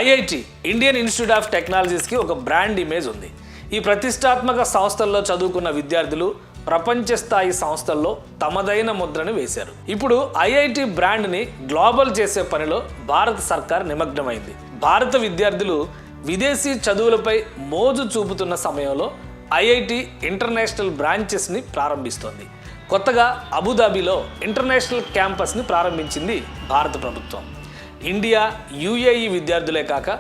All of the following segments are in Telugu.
ఐఐటి ఇండియన్ ఇన్స్టిట్యూట్ ఆఫ్ టెక్నాలజీస్కి ఒక బ్రాండ్ ఇమేజ్ ఉంది. ఈ ప్రతిష్టాత్మక సంస్థల్లో చదువుకున్న విద్యార్థులు ప్రపంచ స్థాయి సంస్థల్లో తమదైన ముద్రను వేశారు. ఇప్పుడు ఐఐటి బ్రాండ్ని గ్లోబల్ చేసే పనిలో భారత సర్కార్ నిమగ్నమైంది. భారత విద్యార్థులు విదేశీ చదువులపై మోజు చూపుతున్న సమయంలో ఐఐటి ఇంటర్నేషనల్ బ్రాంచెస్ని ప్రారంభిస్తోంది. కొత్తగా అబుదాబిలో ఇంటర్నేషనల్ క్యాంపస్ని ప్రారంభించింది భారత ప్రభుత్వం. ఇండియా, యుఏఈ విద్యార్థులే కాక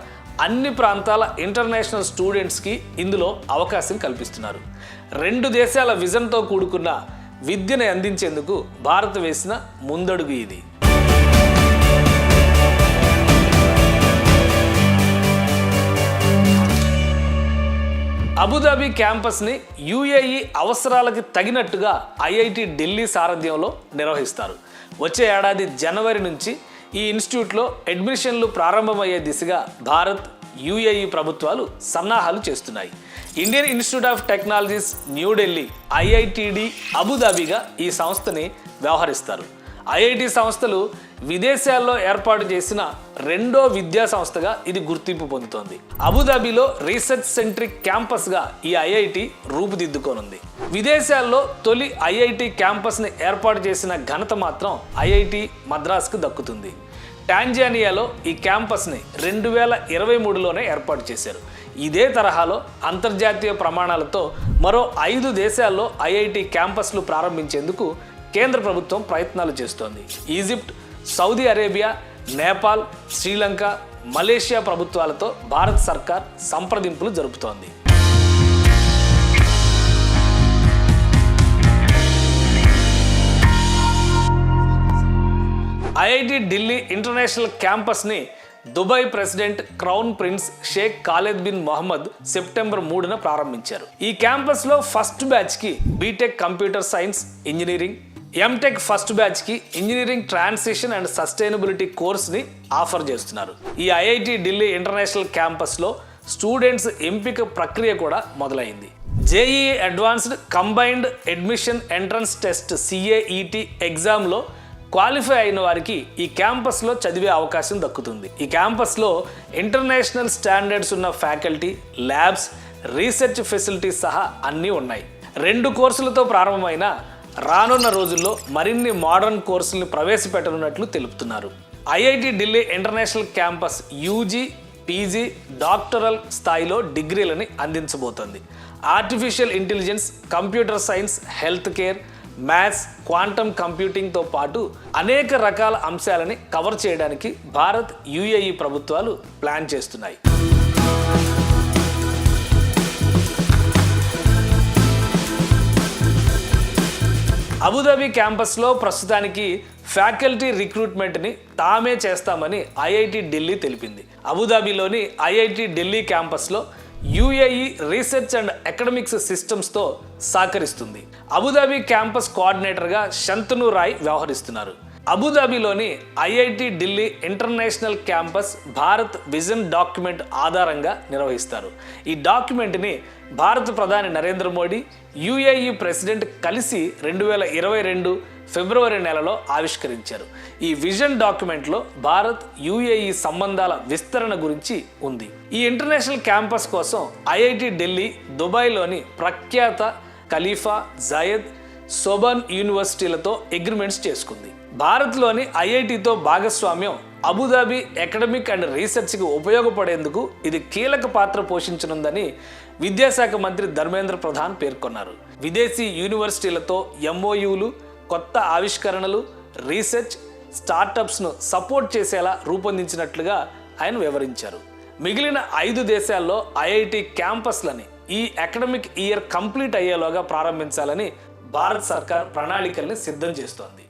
అన్ని ప్రాంతాల ఇంటర్నేషనల్ స్టూడెంట్స్కి ఇందులో అవకాశం కల్పిస్తున్నారు. 2 దేశాల విజన్తో కూడుకున్న విద్యను అందించేందుకు భారత్ వేసిన ముందడుగు ఇది. అబుదాబి క్యాంపస్ని యుఏఈ అవసరాలకి తగినట్టుగా ఐఐటి ఢిల్లీ సారథ్యంలో నిర్వహిస్తారు. వచ్చే ఏడాది జనవరి నుంచి ఈ ఇన్స్టిట్యూట్లో అడ్మిషన్లు ప్రారంభమయ్యే దిశగా భారత్, యుఏఈ ప్రభుత్వాలు సన్నాహాలు చేస్తున్నాయి. Indian Institute of Technologies New Delhi, IITD అబుదాబిగా ఈ సంస్థని వ్యవహరిస్తారు. ఐఐటి సంస్థలు విదేశాల్లో ఏర్పాటు చేసిన 2వ విద్యా సంస్థగా ఇది గుర్తింపు పొందుతోంది. అబుదాబిలో రీసెర్చ్ సెంట్రిక్ క్యాంపస్గా ఈ ఐఐటి రూపుదిద్దుకోనుంది. విదేశాల్లో తొలి ఐఐటి క్యాంపస్ని ఏర్పాటు చేసిన ఘనత మాత్రం ఐఐటి మద్రాస్కు దక్కుతుంది. టాంజానియాలో ఈ క్యాంపస్ని 2023లోనే ఏర్పాటు చేశారు. ఇదే తరహాలో అంతర్జాతీయ ప్రమాణాలతో మరో 5 దేశాల్లో ఐఐటి క్యాంపస్లు ప్రారంభించేందుకు కేంద్ర ప్రభుత్వం ప్రయత్నాలు చేస్తోంది. Egypt, Saudi Arabia, Nepal, Sri Lanka, Malaysia ప్రభుత్వాలతో భారత సర్కార్ సంప్రదింపులు జరుపుతోంది. ఐఐటి ఢిల్లీ ఇంటర్నేషనల్ క్యాంపస్ని Dubai president crown prince Sheikh Khalid bin Mohammed September 3న ప్రారంభించారు. ఈ క్యాంపస్లో ఫస్ట్ బ్యాచ్కి BTech computer science engineering, MTech first బ్యాచ్కి ఇంజనీరింగ్ ట్రాన్సిషన్ అండ్ సస్టైనబిలిటీ కోర్స్ని ఆఫర్ చేస్తున్నారు. ఈ ఐఐటి ఢిల్లీ ఇంటర్నేషనల్ క్యాంపస్లో స్టూడెంట్స్ ఎంపిక ప్రక్రియ కూడా మొదలైంది. JEE advanced combined admission entrance test CAET ఎగ్జామ్లో క్వాలిఫై అయిన వారికి ఈ క్యాంపస్లో చదివే అవకాశం దక్కుతుంది. ఈ క్యాంపస్లో ఇంటర్నేషనల్ స్టాండర్డ్స్ ఉన్న ఫ్యాకల్టీ, ల్యాబ్స్, రీసెర్చ్ ఫెసిలిటీస్ సహా అన్నీ ఉన్నాయి. 2 కోర్సులతో ప్రారంభమైన రానున్న రోజుల్లో మరిన్ని మోడర్న్ కోర్సులను ప్రవేశపెట్టనున్నట్లు తెలుపుతున్నారు. IIT Delhi international campus UG, PG, doctoral స్థాయిలో డిగ్రీలని అందించబోతోంది. Artificial intelligence, computer science, health care, maths, quantum కంప్యూటింగ్తో పాటు అనేక రకాల అంశాలని కవర్ చేయడానికి భారత్, యుఏఈ ప్రభుత్వాలు ప్లాన్ చేస్తున్నాయి. అబుదాబి క్యాంపస్లో ప్రస్తుతానికి ఫ్యాకల్టీ రిక్రూట్మెంట్ని తామే చేస్తామని ఐఐటి ఢిల్లీ తెలిపింది. అబుదాబిలోని ఐఐటి ఢిల్లీ క్యాంపస్లో యుఏఈ రీసెర్చ్ అండ్ అకాడమిక్స్ సిస్టమ్స్తో సహకరిస్తుంది. అబుదాబి క్యాంపస్ కోఆర్డినేటర్గా శంతను రాయ్ వ్యవహరిస్తున్నారు. అబుదాబిలోని IIT Delhi international campus Bharat vision document ఆధారంగా నిర్వహిస్తారు. ఈ డాక్యుమెంట్ని భారత ప్రధాని నరేంద్ర మోడీ, యుఏఈ ప్రెసిడెంట్ కలిసి 2022 ఫిబ్రవరి నెలలో ఆవిష్కరించారు. ఈ విజన్ డాక్యుమెంట్లో భారత్, యుఏఈ సంబంధాల విస్తరణ గురించి ఉంది. ఈ ఇంటర్నేషనల్ క్యాంపస్ కోసం ఐఐటి ఢిల్లీ దుబాయ్లోని ప్రఖ్యాత ఖలీఫా, జయద్, సోబన్ యూనివర్సిటీలతో అగ్రిమెంట్స్ చేసుకుంది. భారత్లోని ఐఐటితో భాగస్వామ్యం అబుదాబి అకాడమిక్ అండ్ రీసెర్చ్కి ఉపయోగపడేందుకు ఇది కీలక పాత్ర పోషించనుందని విద్యాశాఖ మంత్రి ధర్మేంద్ర ప్రధాన్ పేర్కొన్నారు. విదేశీ యూనివర్సిటీలతో MOUలు, కొత్త ఆవిష్కరణలు, రీసెర్చ్, స్టార్టప్స్ను సపోర్ట్ చేసేలా రూపొందించినట్లుగా ఆయన వివరించారు. మిగిలిన 5 దేశాల్లో ఐఐటి క్యాంపస్లని ఈ అకాడమిక్ ఇయర్ కంప్లీట్ అయ్యేలోగా ప్రారంభించాలని భారత్ సర్కార్ ప్రణాళికల్ని సిద్ధం చేస్తోంది.